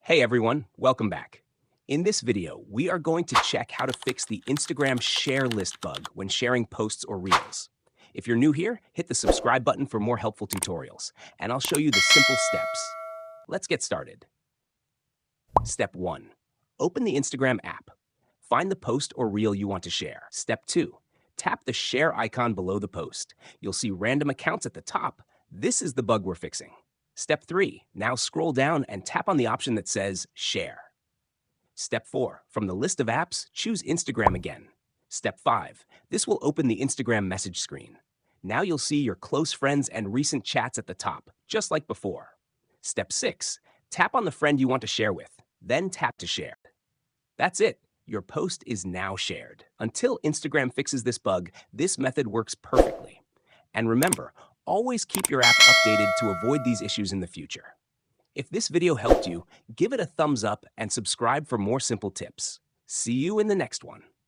Hey everyone, welcome back. In this video, we are going to check how to fix the Instagram share list bug when sharing posts or reels. If you're new here, hit the subscribe button for more helpful tutorials, and I'll show you the simple steps. Let's get started. Step 1. Open the Instagram app. Find the post or reel you want to share. Step 2. Tap the share icon below the post. You'll see random accounts at the top. This is the bug we're fixing. Step 3. Now scroll down and tap on the option that says Share. Step 4. From the list of apps, choose Instagram again. Step 5. This will open the Instagram message screen. Now you'll see your close friends and recent chats at the top, just like before. Step 6. Tap on the friend you want to share with, then tap to share. That's it. Your post is now shared. Until Instagram fixes this bug, this method works perfectly. And remember, always keep your app updated to avoid these issues in the future. If this video helped you, give it a thumbs up and subscribe for more simple tips. See you in the next one.